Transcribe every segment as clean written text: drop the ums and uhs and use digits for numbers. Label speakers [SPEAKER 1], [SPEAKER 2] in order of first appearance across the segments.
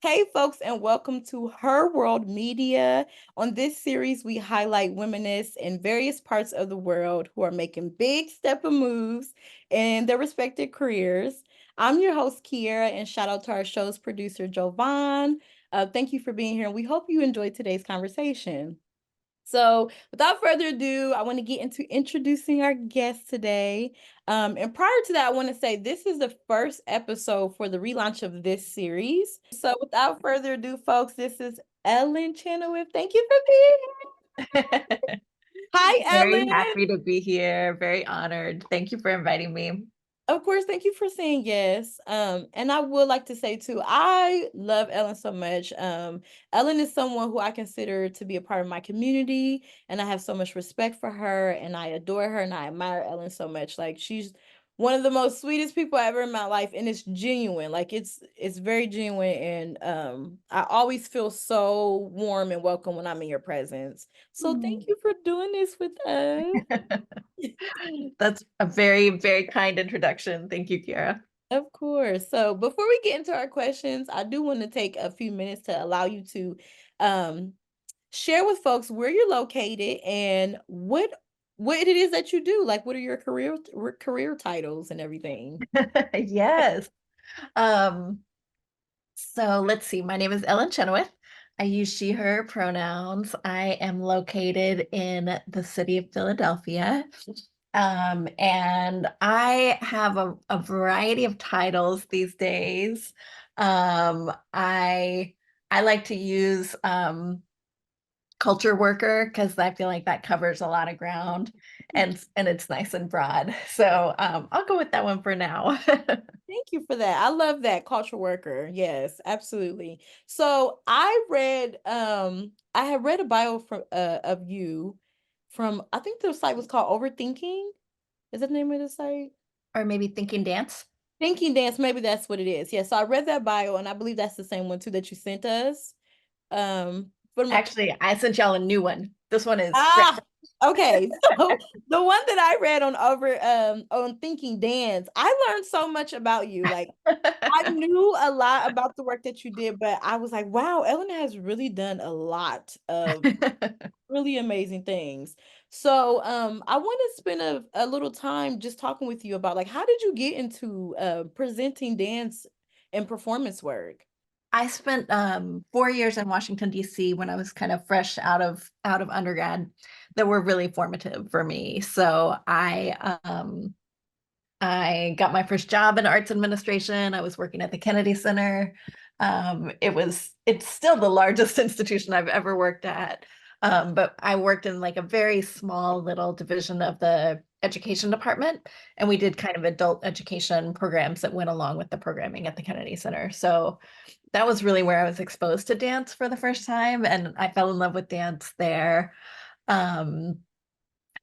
[SPEAKER 1] Hey, folks, and welcome to Her World Media. On this series, we highlight womenists in various parts of the world who are making big step of moves in their respective careers. I'm your host, Kiera, and shout out to our show's producer, Jovan. Thank you for being here, and we hope you enjoyed today's conversation. So, without further ado, I want to get into introducing our guest today. And prior to that, I want to say this is the first episode for the relaunch of this series. So, without further ado, folks, this is Ellen Chenoweth. Thank you for being here. Hi,
[SPEAKER 2] Very
[SPEAKER 1] Ellen.
[SPEAKER 2] happy to be here. Very honored. Thank you for inviting me.
[SPEAKER 1] Of course, thank you for saying yes. And I would like to say too, I love Ellen so much. Ellen is someone who I consider to be a part of my community, and I have so much respect for her, and I adore her, and I admire Ellen so much. Like she's one of the most sweetest people ever in my life, and it's genuine. Like it's very genuine, and I always feel so warm and welcome when I'm in your presence. So thank
[SPEAKER 2] Mm.
[SPEAKER 1] you for doing this with us.
[SPEAKER 2] That's a very, very kind introduction. Thank you, Kiara.
[SPEAKER 1] Of course. So before we get into our questions, I do want to take a few minutes to allow you to um, share with folks where you're located and what it is that you do. Like, what are your career titles and everything?
[SPEAKER 2] Yes. Um, so let's see. My name is Ellen Chenoweth. I use she, her pronouns. I am located in the city of Philadelphia. And I have a variety of titles these days. I like to use culture worker because I feel like that covers a lot of ground and it's nice and broad. So I'll go with that one for now.
[SPEAKER 1] Thank you for that. I love that cultural worker. Yes, absolutely. So I had read a bio from of you from I think the site was called Overthinking. Is that the name of the site?
[SPEAKER 2] Or maybe thinking dance.
[SPEAKER 1] Thinking Dance, maybe that's what it is. Yeah, so I read that bio and I believe that's the same one too that you sent us. But my,
[SPEAKER 2] Actually, I sent y'all a new one. This one is fresh.
[SPEAKER 1] ah, okay. So the one that I read on Thinking Dance, I learned so much about you. Like I knew a lot about the work that you did, but I was like, wow, Ellen has really done a lot of really amazing things. So, I want to spend a little time just talking with you about like how did you get into presenting dance and performance work?
[SPEAKER 2] I spent 4 years in Washington, D.C. when I was kind of fresh out of undergrad that were really formative for me. So I got my first job in arts administration. I was working at the Kennedy Center. It's still the largest institution I've ever worked at. But I worked in like a very small little division of the education department, and we did kind of adult education programs that went along with the programming at the Kennedy Center. So that was really where I was exposed to dance for the first time, and I fell in love with dance there. Um,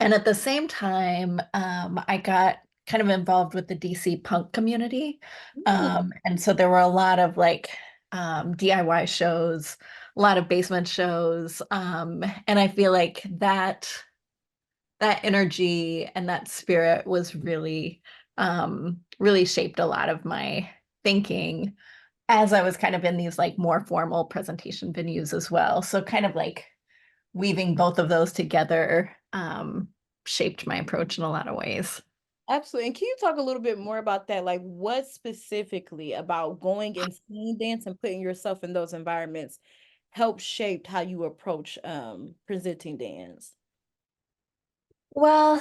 [SPEAKER 2] and at the same time, I got kind of involved with the DC punk community.
[SPEAKER 1] Mm,
[SPEAKER 2] And so there were a lot of like DIY shows, a lot of basement shows. And I feel like that energy and that spirit was really shaped a lot of my thinking as I was kind of in these like more formal presentation venues as well. So kind of like weaving both of those together shaped my approach in a lot of ways.
[SPEAKER 1] absolutely. And can you talk a little bit more about that? Like what specifically about going and seeing dance and putting yourself in those environments helped shaped how you approach presenting dance?
[SPEAKER 2] Well,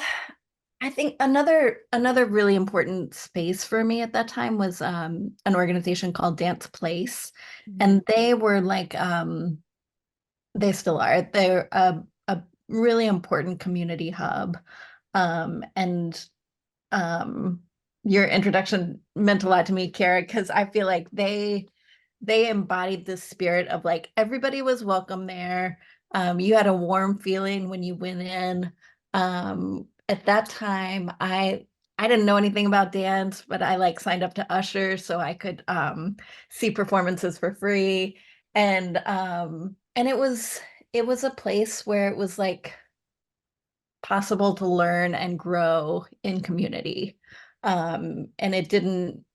[SPEAKER 2] I think another really important space for me at that time was an organization called Dance Place,
[SPEAKER 1] Mhm.
[SPEAKER 2] and they were like they still are. They're a really important community hub. And your introduction meant a lot to me, Kara, because I feel like they embodied the spirit of like everybody was welcome there. You had a warm feeling when you went in. At that time, I didn't know anything about dance, but I like signed up to usher so I could see performances for free. And it was a place where it was like possible to learn and grow in community. And it didn't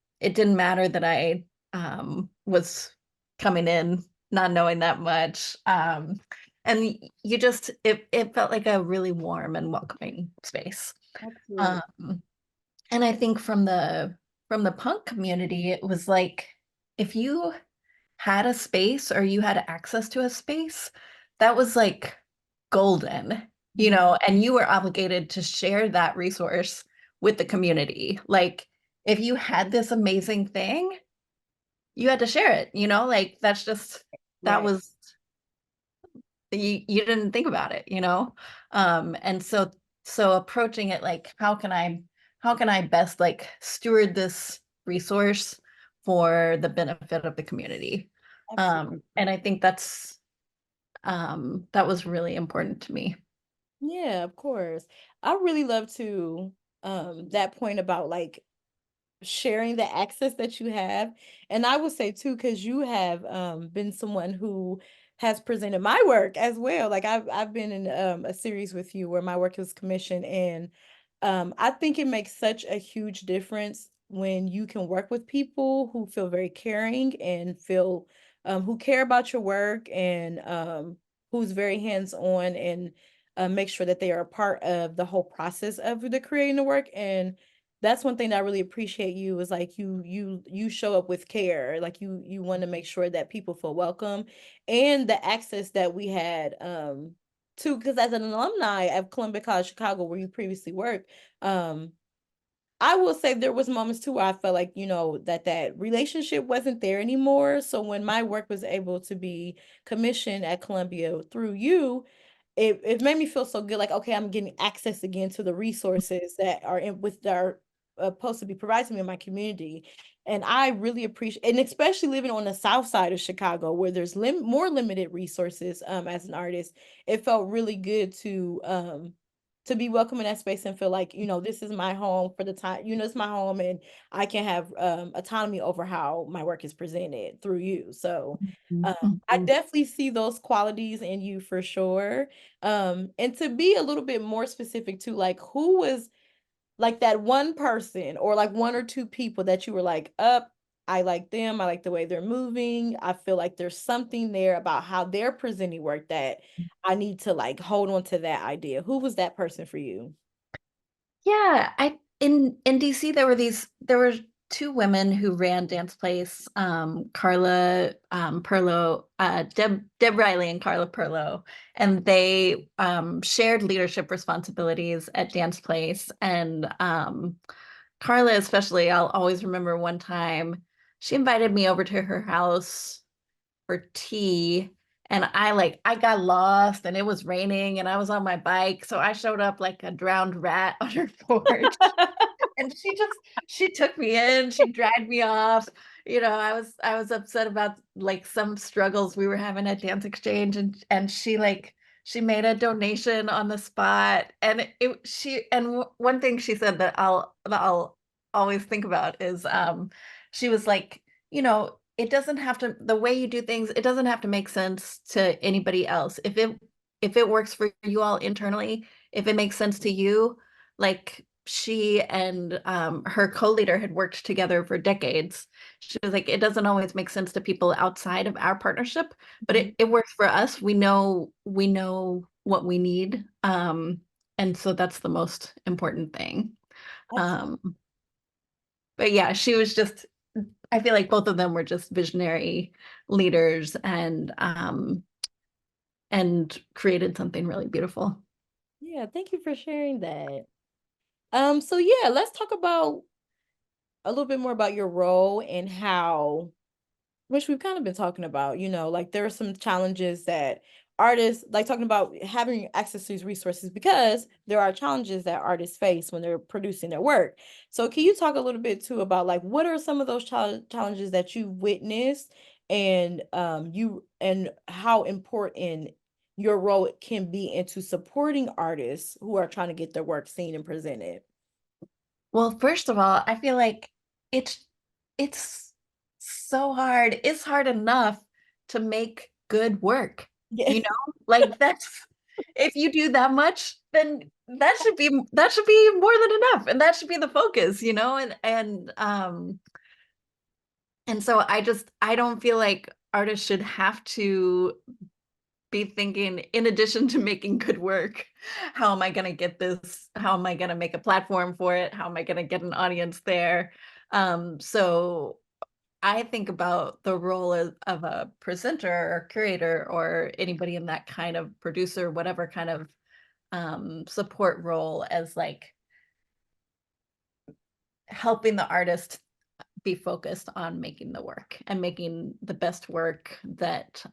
[SPEAKER 2] matter that I was coming in, not knowing that much. And you just it felt like a really warm and welcoming space.
[SPEAKER 1] Absolutely.
[SPEAKER 2] Um, and I think from the punk community, it was like if you had a space or you had access to a space, that was like golden, you
[SPEAKER 1] Mhm.
[SPEAKER 2] know, and you were obligated to share that resource with the community. Like if you had this amazing thing, you had to share it, you know, like that's just that
[SPEAKER 1] Right.
[SPEAKER 2] was you didn't think about it, you know? And so approaching it like how can I best like steward this resource for the benefit of the community?
[SPEAKER 1] Absolutely.
[SPEAKER 2] And I think that was really important to me.
[SPEAKER 1] Yeah, of course. I really love to that point about like sharing the access that you have. And I would say too, because you have been someone who has presented my work as well. Like I've been in a series with you where my work is commissioned, and I think it makes such a huge difference when you can work with people who feel very caring and feel who care about your work, and who's very hands-on, and make sure that they are a part of the whole process of the creating the work. And that's one thing that I really appreciate you is like you show up with care. Like you want to make sure that people feel welcome, and the access that we had to, because as an alumni of Columbia College Chicago where you previously worked, um I will say there was moments too where I felt like, that relationship wasn't there anymore. So when my work was able to be commissioned at Columbia through you, it made me feel so good. Like, okay, I'm getting access again to the resources that are in with that are supposed to be provided to me in my community. And I really appreciate, and especially living on the south side of Chicago where there's more limited resources as an artist, it felt really good to be welcome in that space and feel like, this is my home for the time, it's my home, and I can have autonomy over how my work is presented through you. So I
[SPEAKER 2] Mhm.
[SPEAKER 1] definitely see those qualities in you for sure. And to be a little bit more specific to like who was like that one person or like one or two people that you were like, up, I like them. I like the way they're moving. I feel like there's something there about how they're presenting work that I need to like hold on to that idea. Who was that person for you?
[SPEAKER 2] Yeah, I in DC there were two women who ran Dance Place, Carla Perlow, Deb Riley and Carla Perlow, and they shared leadership responsibilities at Dance Place. And Carla, especially, I'll always remember one time she invited me over to her house for tea. And I got lost and it was raining and I was on my bike. So I showed up like a drowned rat on her porch. And she took me in, she dragged me off. You know, I was upset about like some struggles we were having at Dance Exchange, and she made a donation on the spot. And one thing she said that I'll always think about is she was like, you know, it doesn't have to, the way you do things, it doesn't have to make sense to anybody else. If it works for you all internally, if it makes sense to you, like she and her co-leader had worked together for decades. She was like, it doesn't always make sense to people outside of our partnership, but
[SPEAKER 1] Mhm.
[SPEAKER 2] it works for us. We know what we need. And so that's the most important thing.
[SPEAKER 1] Absolutely.
[SPEAKER 2] Um, but yeah, she was just, I feel like both of them were just visionary leaders and created something really beautiful.
[SPEAKER 1] Yeah, thank you for sharing that. So yeah, let's talk about a little bit more about your role and how, which we've kind of been talking about, like there are some challenges that artists, like talking about having access to these resources, because there are challenges that artists face when they're producing their work. So can you talk a little bit too about like what are some of those challenges that you witnessed, and how important your role can be into supporting artists who are trying to get their work seen and presented?
[SPEAKER 2] Well, first of all, I feel like it's it's so hard. It's hard enough to make good work,
[SPEAKER 1] Yeah.
[SPEAKER 2] you know? Like that's if you do that much, then that should be more than enough and that should be the focus, you know? And And so I don't feel like artists should have to be thinking, in addition to making good work, how am I going to get this? How am I going to make a platform for it? How am I going to get an audience there? So I think about the role of a presenter or curator or anybody in that kind of producer, whatever kind of support role, as like helping the artist be focused on making the work and making the best work that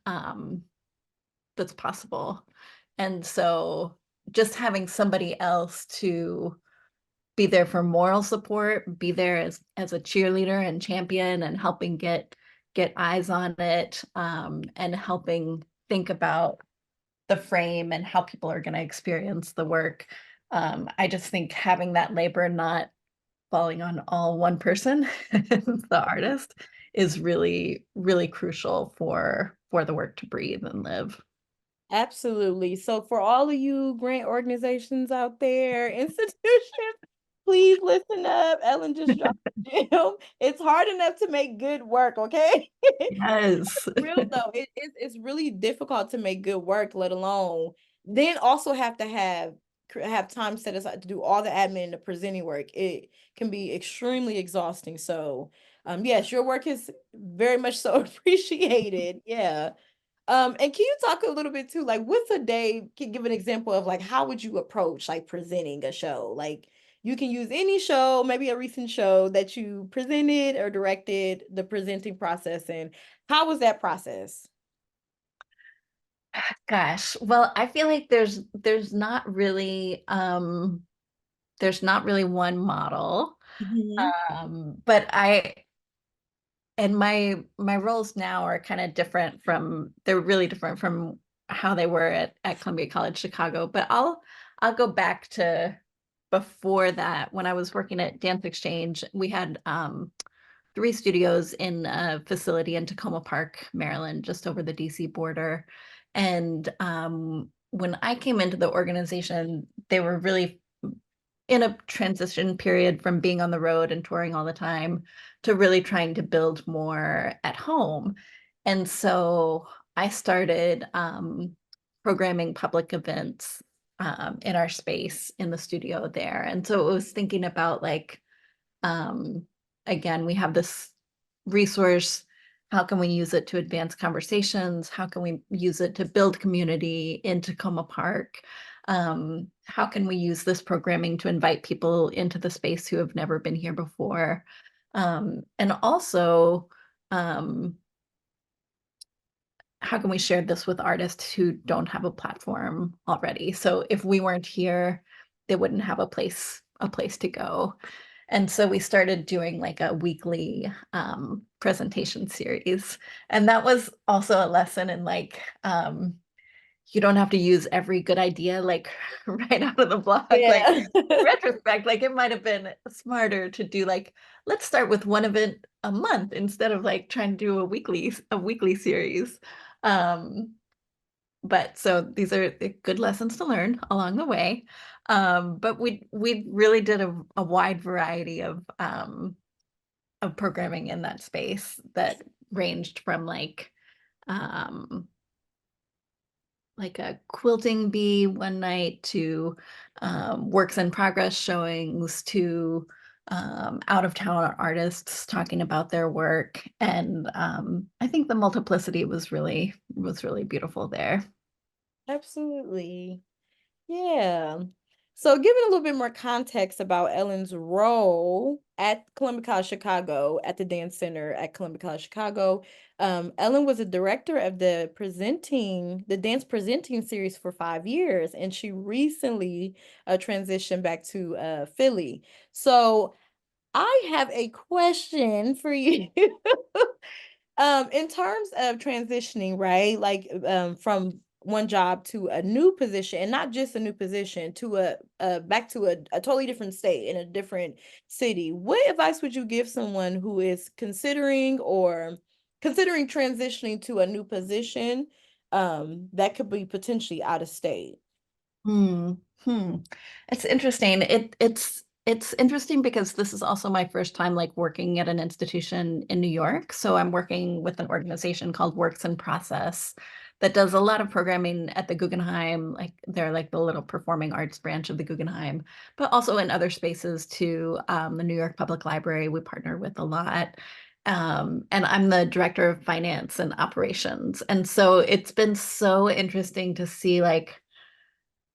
[SPEAKER 2] that's possible. And so just having somebody else to be there for moral support, be there as a cheerleader and champion and helping get eyes on it, and helping think about the frame and how people are going to experience the work. I just think having that labor not falling on all one person, the artist, is really, really crucial for the work to breathe and live.
[SPEAKER 1] Absolutely. So for all of you grant organizations out there, institutions, please listen up. Ellen just dropped a gem. It's hard enough to make good work, okay?
[SPEAKER 2] Yes.
[SPEAKER 1] Real though, it's really difficult to make good work, let alone then also have to have time set aside to do all the admin and the presenting work. It can be extremely exhausting. So, yes, your work is very much so appreciated. Yeah. And can you talk a little bit too, like what's a day, can give an example of like how would you approach like presenting a show? Like you can use any show, maybe a recent show that you presented or directed, the presenting process, and how was that process?
[SPEAKER 2] Gosh, well, I feel like there's not really one model.
[SPEAKER 1] Hmm.
[SPEAKER 2] But I and my roles now are kind of different from they're really different from how they were at Columbia College Chicago. But I'll go back to before that when I was working at Dance Exchange. We had three studios in a facility in Tacoma Park, Maryland, just over the DC border. And when I came into the organization, they were really in a transition period from being on the road and touring all the time to really trying to build more at home. And so I started programming public events in our space in the studio there. And so it was thinking about like, um, again, we have this resource. How can we use it to advance conversations? How can we use it to build community in Tacoma Park? How can we use this programming to invite people into the space who have never been here before? And also, um, how can we share this with artists who don't have a platform already? So if we weren't here, they wouldn't have a place to go. And so we started doing like a weekly presentation series. And that was also a lesson in like you don't have to use every good idea like right out of the block. Like
[SPEAKER 1] Yeah.
[SPEAKER 2] in retrospect, like it might have been smarter to do like, let's start with one event a month instead of like trying to do a weekly series. Um, but so these are good lessons to learn along the way. But we really did a wide variety of programming in that space that ranged from like a quilting bee one night to works in progress showings to out of town artists talking about their work. And I think the multiplicity was really beautiful there.
[SPEAKER 1] Absolutely. Yeah. So, giving a little bit more context about Ellen's role at Columbia College Chicago, at the Dance Center at Columbia College Chicago, Ellen was a director of the dance presenting series for 5 years, and she recently transitioned back to Philly. So, I have a question for you. In terms of transitioning, right? Like from one job to a new position, and not just a new position, to a back to a totally different state in a different city. What advice would you give someone who is considering transitioning to a new position that could be potentially out of state?
[SPEAKER 2] Hmm. Hmm. It's interesting. It's it's interesting because this is also my first time like working at an institution in New York. So I'm working with an organization called Works in Process that does a lot of programming at the Guggenheim. Like they're like the little performing arts branch of the Guggenheim, but also in other spaces too. The New York Public Library we partner with a lot. And I'm the director of finance and operations. And so it's been so interesting to see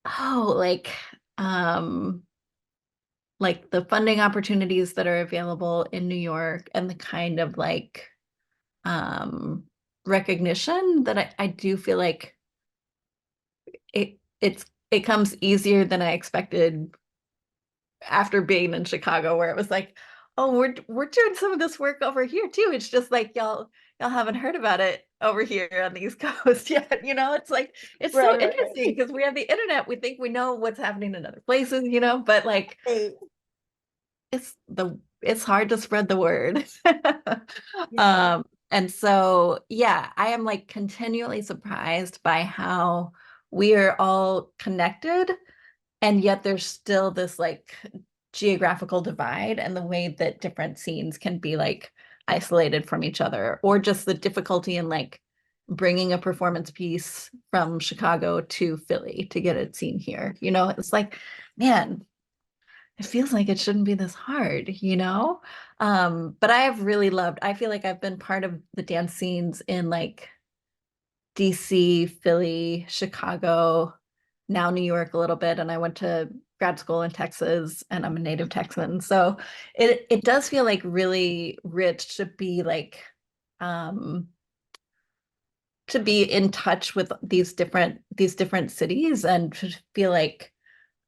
[SPEAKER 2] oh, um, like the funding opportunities that are available in New York and the kind of um recognition that I do feel like it comes easier than I expected after being in Chicago, where it was like, oh, we're doing some of this work over here too. It's just like y'all haven't heard about it over here on the East Coast yet. It's like it's
[SPEAKER 1] Right,
[SPEAKER 2] so
[SPEAKER 1] right.
[SPEAKER 2] interesting because we have the internet. We think we know what's happening in other places, but like
[SPEAKER 1] Right.
[SPEAKER 2] it's hard to spread the word.
[SPEAKER 1] Yeah.
[SPEAKER 2] And so yeah, I am like continually surprised by how we are all connected, and yet there's still this like geographical divide and the way that different scenes can be like isolated from each other, or just the difficulty in like bringing a performance piece from Chicago to Philly to get it seen here. It's like, man, it feels like it shouldn't be this hard. But I have really loved, I feel like I've been part of the dance scenes in like DC, Philly, Chicago, now New York a little bit, and I went to grad school in Texas and I'm a native Texan. So it does feel like really rich to be like um to be in touch with these different cities and to feel like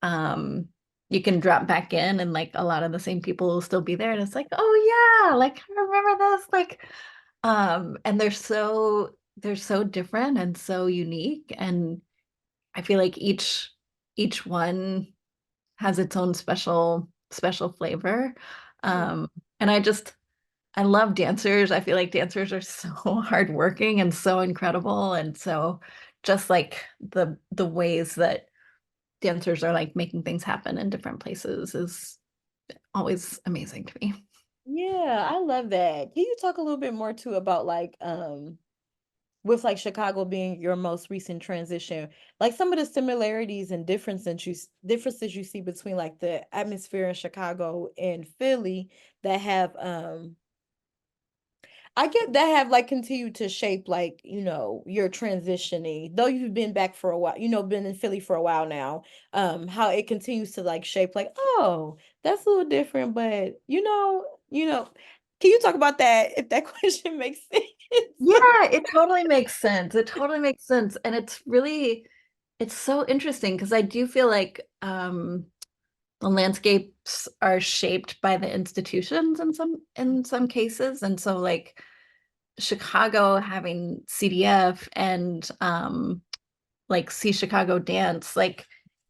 [SPEAKER 2] um you can drop back in and like a lot of the same people will still be there and it's like, oh yeah, like I remember this, like and they're so different and so unique, and I feel like each one has its own special flavor.
[SPEAKER 1] Yeah.
[SPEAKER 2] um and I love dancers. I feel like dancers are so hardworking and so incredible, and so just like the ways that dancers are like making things happen in different places is always amazing to me.
[SPEAKER 1] Yeah, I love that. Can you talk a little bit more too about like with like Chicago being your most recent transition, like some of the similarities and differences you see between like the atmosphere in Chicago and Philly that have I get that have like continued to shape like, your transitioning, though you've been back for a while, been in Philly for a while now, how it continues to like shape like, oh, that's a little different, but can you talk about that if that question makes sense?
[SPEAKER 2] Yeah, it totally makes sense. It totally makes sense. And it's so interesting because I do feel like the landscapes are shaped by the institutions in some cases. And so like Chicago having CDF and like See Chicago Dance, like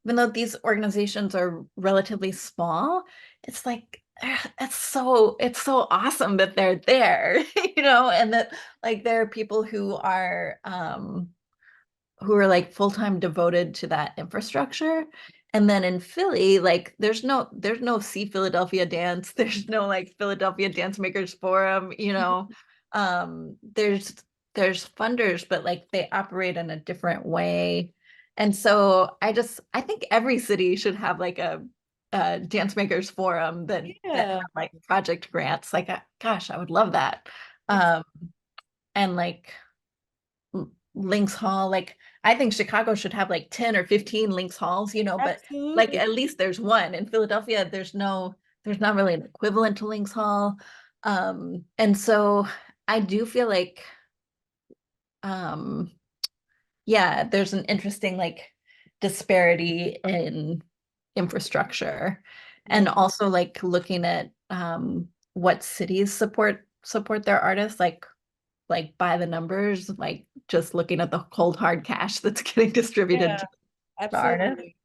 [SPEAKER 2] even though these organizations are relatively small, it's like it's so awesome that they're there, and that like there are people who are like full-time devoted to that infrastructure. And then in Philly, like there's no See Philadelphia Dance, there's no like Philadelphia Dance Makers Forum, there's funders, but like they operate in a different way. And so I think every city should have like a Dance Makers Forum that
[SPEAKER 1] Yeah.
[SPEAKER 2] have like project grants. Like, gosh, I would love that. Um, and like Links Hall. Like I think Chicago should have like 10 or 15 Links Halls, but like
[SPEAKER 1] Absolutely.
[SPEAKER 2] at least there's one. In Philadelphia, there's not really an equivalent to Links Hall. And so I do feel like um yeah, there's an interesting like disparity in infrastructure, and
[SPEAKER 1] Yeah.
[SPEAKER 2] also like looking at what cities support their artists, like by the numbers, like just looking at the cold hard cash that's getting distributed
[SPEAKER 1] Yeah,
[SPEAKER 2] to the artist.
[SPEAKER 1] absolutely.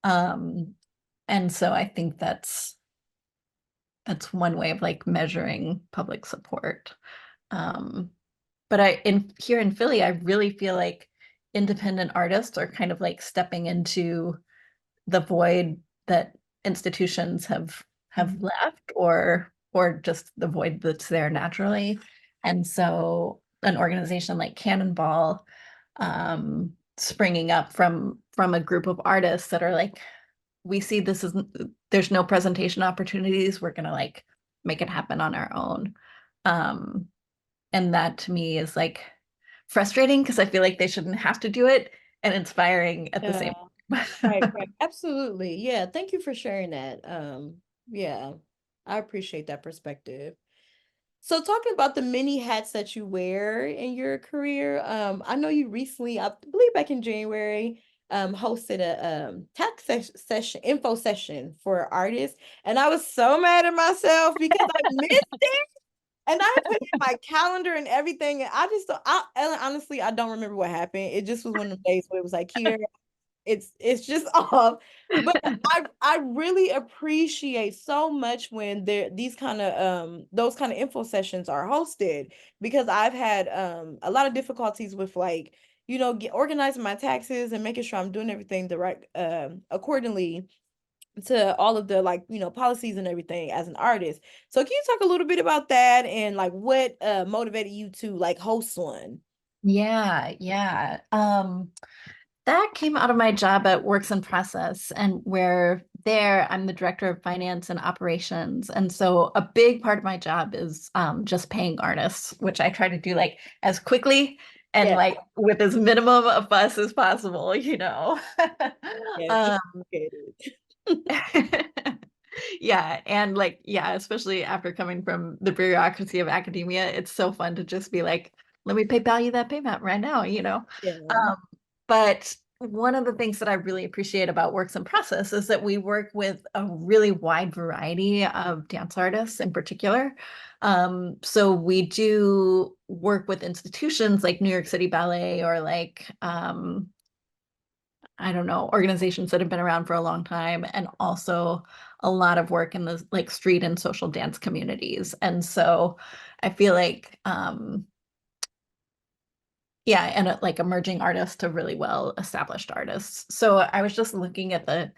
[SPEAKER 2] Um, and so I think that's one way of like measuring public support. Um, but in here in Philly, I really feel like independent artists are kind of like stepping into the void that institutions have left or just the void that's there naturally. And so an organization like Cannonball springing up from a group of artists that are like, we see this is there's no presentation opportunities. We're gonna like make it happen on our own. Um, and that to me is like frustrating because I feel like they shouldn't have to do it and inspiring at the
[SPEAKER 1] Yeah.
[SPEAKER 2] same
[SPEAKER 1] Right,
[SPEAKER 2] time.
[SPEAKER 1] right. Absolutely. Yeah. Thank you for sharing that. Yeah, I appreciate that perspective. So talking about the many hats that you wear in your career, I know you recently, I believe back in January, hosted a tax session, info session for artists. And I was so mad at myself because I missed it. And I put it in my calendar and everything. And I just, Ellen, honestly, I don't remember what happened. It just was one of the days where it was like, here, it's just off. But I really appreciate so much when there these kind of those kind of info sessions are hosted, because I've had a lot of difficulties with, like, organizing my taxes and making sure I'm doing everything the right accordingly to all of the, like, policies and everything as an artist. So can you talk a little bit about that and like what motivated you to like host one?
[SPEAKER 2] Yeah, yeah. That came out of my job at Works in Process, and where there I'm the director of finance and operations. And so a big part of my job is just paying artists, which I try to do like as quickly and
[SPEAKER 1] Yeah,
[SPEAKER 2] like with as minimum of fuss as possible, you know.
[SPEAKER 1] yeah, it's
[SPEAKER 2] Um,
[SPEAKER 1] complicated.
[SPEAKER 2] yeah, and like, yeah, especially after coming from the bureaucracy of academia, it's so fun to just be like, let me PayPal you that payment right now, you know.
[SPEAKER 1] Yeah.
[SPEAKER 2] Um, but one of the things that I really appreciate about Works in Process is that we work with a really wide variety of dance artists in particular. So we do work with institutions like New York City Ballet or like I don't know, organizations that have been around for a long time, and also a lot of work in the like street and social dance communities. And so I feel like yeah, and like emerging artists to really well established artists. So I was just looking at the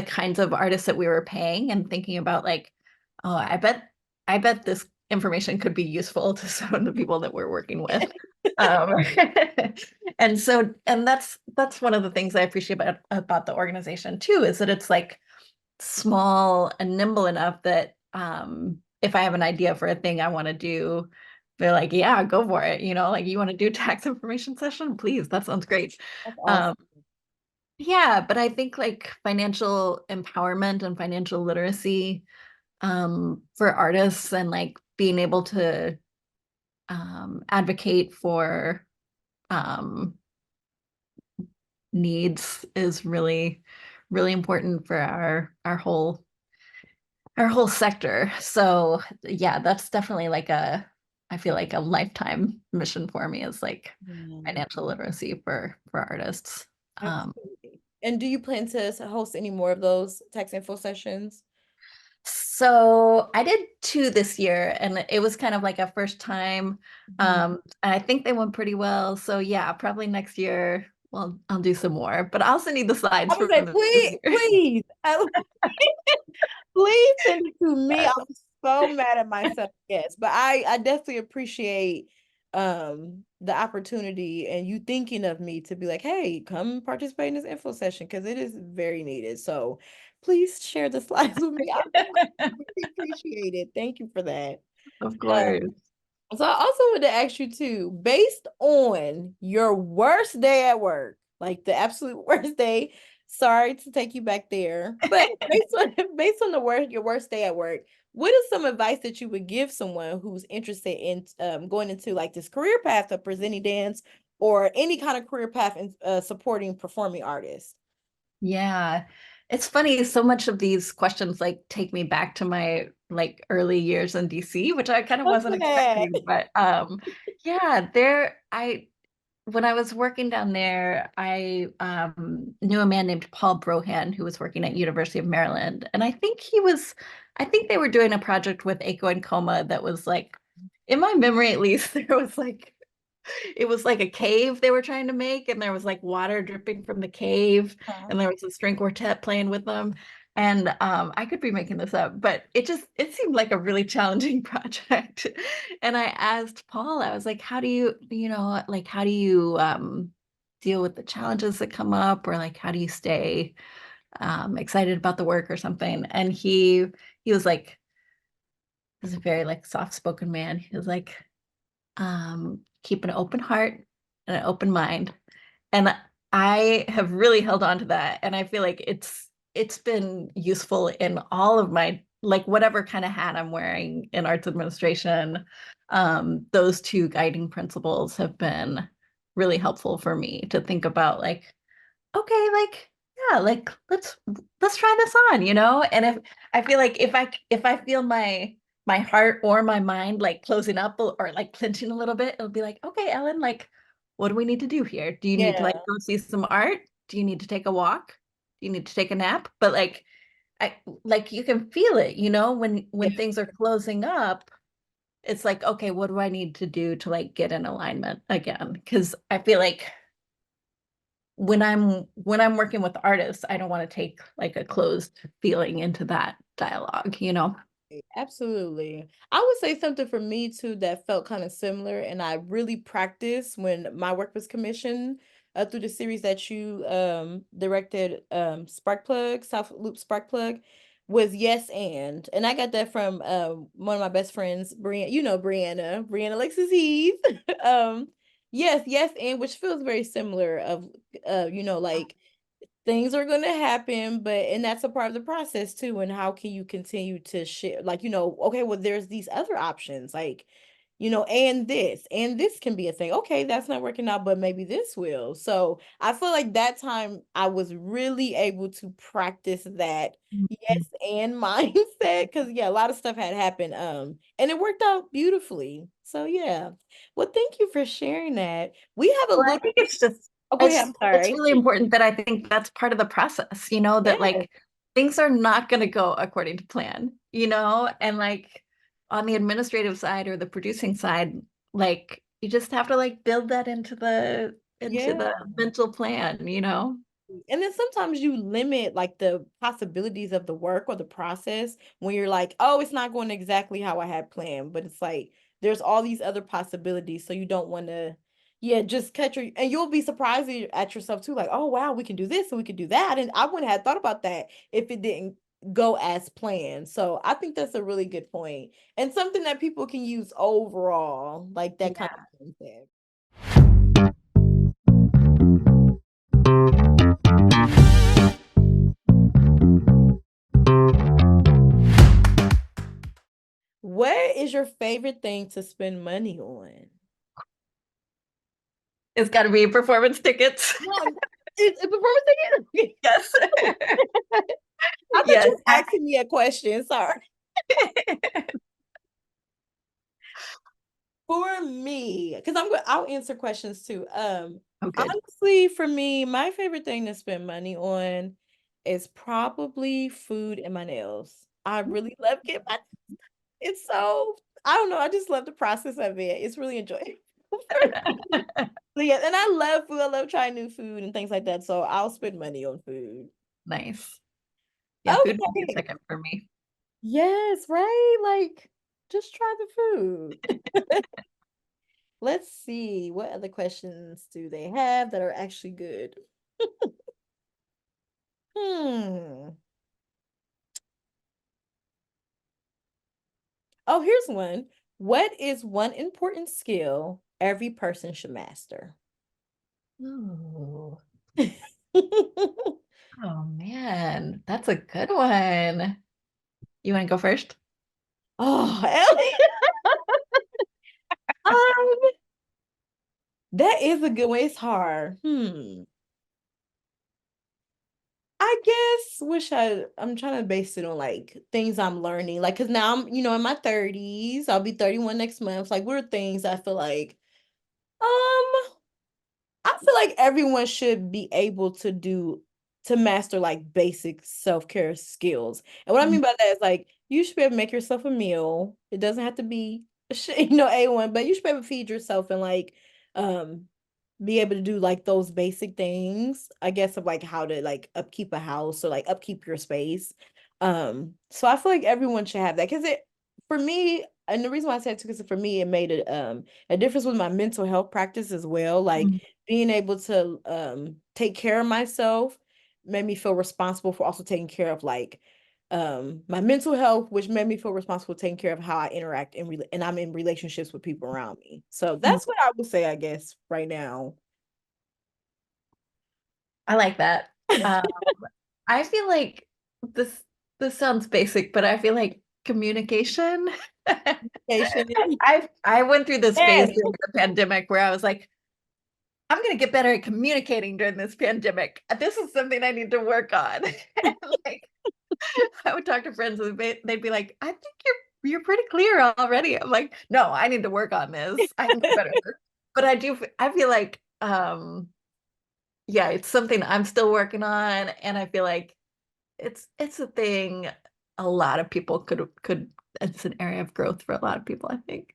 [SPEAKER 2] kinds of artists that we were paying and thinking about like, oh, I bet this information could be useful to some of the people that we're working with. Um, and so and that's one of the things I appreciate about the organization too, is that it's like small and nimble enough that if I have an idea for a thing I want to do, they're like, yeah, go for it. You know, like you want to do tax information session? Please, that sounds great.
[SPEAKER 1] That's
[SPEAKER 2] Um,
[SPEAKER 1] awesome.
[SPEAKER 2] yeah, but I think like financial empowerment and financial literacy for artists and like being able to advocate for um, needs is really, really important for our whole sector. So yeah, that's definitely like I feel like a lifetime mission for me is like
[SPEAKER 1] Yeah,
[SPEAKER 2] financial literacy for artists. Um,
[SPEAKER 1] absolutely. And do you plan to host any more of those tax info sessions?
[SPEAKER 2] so I did two this year, and it was kind of like a first time.
[SPEAKER 1] Mhm.
[SPEAKER 2] And I think they went pretty well. So yeah, probably next year, well, I'll do some more, but I also need the slides
[SPEAKER 1] I would
[SPEAKER 2] for
[SPEAKER 1] say,
[SPEAKER 2] this
[SPEAKER 1] please,
[SPEAKER 2] year.
[SPEAKER 1] please, please send it to me. I was so mad at myself. Yes, but I definitely appreciate the opportunity and you thinking of me to be like, hey, come participate in this info session because it is very needed. So please share the slides with me. I really appreciate it. Thank you for that.
[SPEAKER 2] Of
[SPEAKER 1] Um,
[SPEAKER 2] course.
[SPEAKER 1] So I also want to ask you too, based on your worst day at work, like the absolute worst day. Sorry to take you back there, but based on your worst day at work, what is some advice that you would give someone who's interested in going into like this career path of presenting dance or any kind of career path in supporting performing artists?
[SPEAKER 2] Yeah. It's funny, so much of these questions like take me back to my like early years in DC, which I kind of
[SPEAKER 1] I'm
[SPEAKER 2] wasn't
[SPEAKER 1] glad.
[SPEAKER 2] expecting. But yeah, there I when I was working down there, I knew a man named Paul Brohan who was working at University of Maryland. And I think they were doing a project with Aiko and Coma that was like, in my memory at least, there was like it was like a cave they were trying to make, and there was like water dripping from the cave,
[SPEAKER 1] Huh?
[SPEAKER 2] and there was a string quartet playing with them. And I could be making this up, but it seemed like a really challenging project. And I asked Paul, I was like, how do like how do you deal with the challenges that come up, or like how do you stay excited about the work or something? And he was like, he's a very like soft-spoken man. He was like, keep an open heart and an open mind. And I have really held on to that. And I feel like it's been useful in all of my like whatever kind of hat I'm wearing in arts administration. Those two guiding principles have been really helpful for me to think about like, okay, like yeah, like let's try this on, you know? And if I feel like if I feel my heart or my mind like closing up or like clenching a little bit, it'll be like, okay, Ellen, like what do we need to do here? Do you need to like
[SPEAKER 1] Yeah.
[SPEAKER 2] go see some art? Do you need to take a walk? Do you need to take a nap? But like I like you can feel it, you know,
[SPEAKER 1] Yeah.
[SPEAKER 2] when things are closing up, it's like, okay, what do I need to do to like get in alignment again? Because I feel like when I'm working with artists, I don't want to take like a closed feeling into that dialogue, you know?
[SPEAKER 1] Absolutely. I would say something for me too that felt kind of similar, and I really practiced when my work was commissioned through the series that you directed, Sparkplug, South Loop Sparkplug, was yes and I got that from one of my best friends, Brianna, you know Brianna Alexis Heath. um yes and, which feels very similar of like things are going to happen, but and that's a part of the process too. And how can you continue to share, like, okay, well, there's these other options, like, and this can be a thing. Okay, that's not working out, but maybe this will. So I feel like that time I was really able to practice that yes
[SPEAKER 2] Mhm.
[SPEAKER 1] and mindset, because yeah, a lot of stuff had happened, and it worked out beautifully. So yeah, well, thank you for sharing that. We have a
[SPEAKER 2] Well, I
[SPEAKER 1] little
[SPEAKER 2] think
[SPEAKER 1] bit.
[SPEAKER 2] it's just
[SPEAKER 1] Oh, go ahead, I'm
[SPEAKER 2] it's
[SPEAKER 1] sorry.
[SPEAKER 2] really important that I think that's part of the process, you know, that
[SPEAKER 1] Yeah.
[SPEAKER 2] like things are not going to go according to plan, you know, and like on the administrative side or the producing side, like you just have to like build that into
[SPEAKER 1] Yeah.
[SPEAKER 2] the mental plan, you know?
[SPEAKER 1] And then sometimes you limit like the possibilities of the work or the process when you're like, oh, it's not going exactly how I had planned. But it's like there's all these other possibilities. So you don't want to, yeah, just cut your, and you'll be surprised at yourself too. Like, oh, wow, we can do this and we can do that. And I wouldn't have thought about that if it didn't go as planned. So I think that's a really good point and something that people can use overall, like that kind of
[SPEAKER 2] Yeah.
[SPEAKER 1] concept. What is your favorite thing to spend money on?
[SPEAKER 2] It's got to be performance tickets.
[SPEAKER 1] No, it's a performance ticket.
[SPEAKER 2] Yes.
[SPEAKER 1] I thought
[SPEAKER 2] Yes.
[SPEAKER 1] you were asking me a question. Sorry. For me, because I'll answer questions too.
[SPEAKER 2] Oh, good.
[SPEAKER 1] Honestly, for me, my favorite thing to spend money on is probably food and my nails. I really love getting my, it's so, I don't know, I just love the process of it. It's really enjoyable for me. So yeah, and I love food. I love trying new food and things like that. So I'll spend money on food.
[SPEAKER 2] Nice. Yeah, food would be a
[SPEAKER 1] Okay.
[SPEAKER 2] second for me.
[SPEAKER 1] Yes, right? Like, just try the food. Let's see. What other questions do they have that are actually good? Hmm. Oh, here's one. What is one important skill every person should master?
[SPEAKER 2] Ooh. Oh man, that's a good one. You want to go first?
[SPEAKER 1] Oh, Ellie. Um, that is a good one. It's hard. I guess I'm trying to base it on like things I'm learning. Like, cause now I'm, in my 30s. I'll be 31 next month. Like, what are things I feel like, um, I feel like everyone should be able to do to master like basic self-care skills. And what I
[SPEAKER 2] Mm.
[SPEAKER 1] mean by that is like you should be able to make yourself a meal. It doesn't have to be A1, but you should be able to feed yourself and like um be able to do like those basic things, I guess, of like how to like upkeep a house or like upkeep your space. So I feel like everyone should have that because it for me, and the reason why I said it too, because for me it made a difference with my mental health practice as well. Like
[SPEAKER 2] Mm.
[SPEAKER 1] being able to take care of myself made me feel responsible for also taking care of like my mental health, which made me feel responsible for taking care of how I interact and I'm in relationships with people around me. So
[SPEAKER 2] Mm.
[SPEAKER 1] that's what I would say, I guess, right now.
[SPEAKER 2] I like that. Um, I feel like this this sounds basic, but I feel like communication.
[SPEAKER 1] Communication.
[SPEAKER 2] I went through this phase
[SPEAKER 1] Yes.
[SPEAKER 2] during the pandemic where I was like, I'm gonna get better at communicating during this pandemic. This is something I need to work on. And like I would talk to friends and they'd be like, I think you're pretty clear already. I'm like, no, I need to work on this. I can get better. But I feel like yeah, it's something I'm still working on, and I feel like it's a thing a lot of people could it's an area of growth for a lot of people, I think.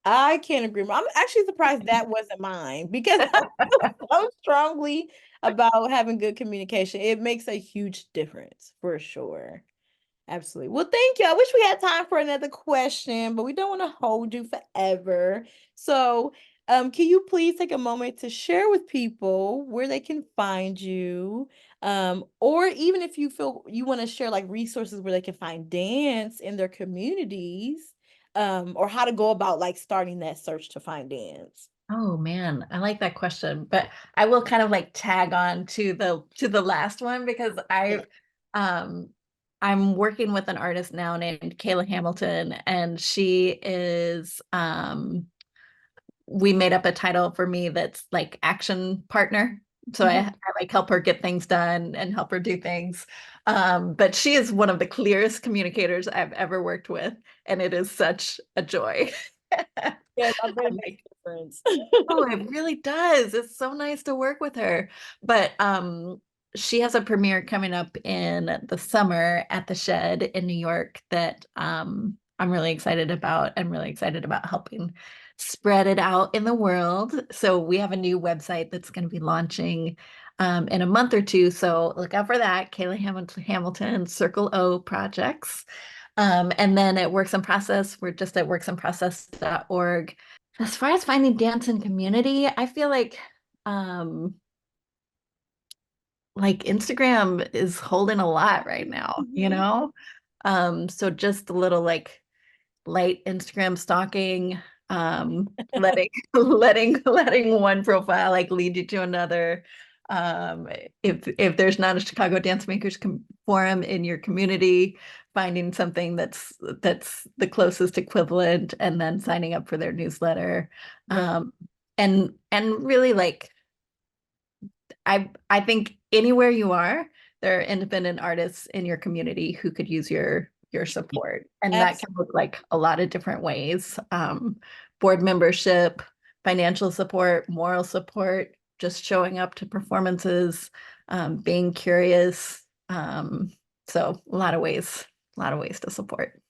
[SPEAKER 1] I can't agree more. I'm actually surprised that wasn't mine because I feel so strongly about having good communication. It makes a huge difference for sure. Absolutely. Well, thank you. I wish we had time for another question, but we don't want to hold you forever. So, can you please take a moment to share with people where they can find you? Or even if you feel you want to share like resources where they can find dance in their communities, or how to go about like starting that search to find dance.
[SPEAKER 2] Oh man, I like that question, but I will kind of like tag on to the last one because
[SPEAKER 1] Yeah.
[SPEAKER 2] um I'm working with an artist now named Kayla Hamilton, and she is we made up a title for me that's like action partner. So
[SPEAKER 1] Mhm.
[SPEAKER 2] I like help her get things done and help her do things. But she is one of the clearest communicators I've ever worked with, and it is such a joy.
[SPEAKER 1] Yes, I bet it
[SPEAKER 2] I'm
[SPEAKER 1] makes
[SPEAKER 2] like,
[SPEAKER 1] a difference.
[SPEAKER 2] oh, it really does. It's so nice to work with her. But she has a premiere coming up in the summer at the Shed in New York that I'm really excited about. I'm really excited about helping spread it out in the world. So we have a new website that's going to be launching in a month or two. So look out for that. Kayla Hamilton, Circle O Projects. And then at Works in Process, we're just at worksinprocess.org. As far as finding dance in community, I feel um like Instagram is holding a lot right now, you
[SPEAKER 1] Mhm.
[SPEAKER 2] know? So just a little like light Instagram stalking, letting letting one profile like lead you to another. Um, if there's not a Chicago Dance Makers forum in your community, finding something that's the closest equivalent and then signing up for their newsletter.
[SPEAKER 1] Right.
[SPEAKER 2] Um, and really like I think anywhere you are, there are independent artists in your community who could use your support. And that can look like a lot of different ways. Board membership, financial support, moral support, just showing up to performances, being curious. So a lot of ways to support.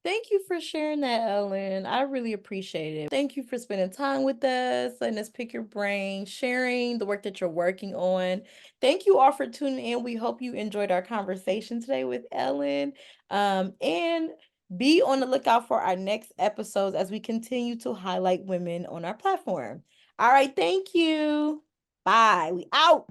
[SPEAKER 1] Thank you for sharing that, Ellen. I really appreciate it. Thank you for spending time with us, letting us pick your brain, sharing the work that you're working on. Thank you all for tuning in. We hope you enjoyed our conversation today with Ellen. And be on the lookout for our next episodes as we continue to highlight women on our platform. All right, thank you. Bye. We out.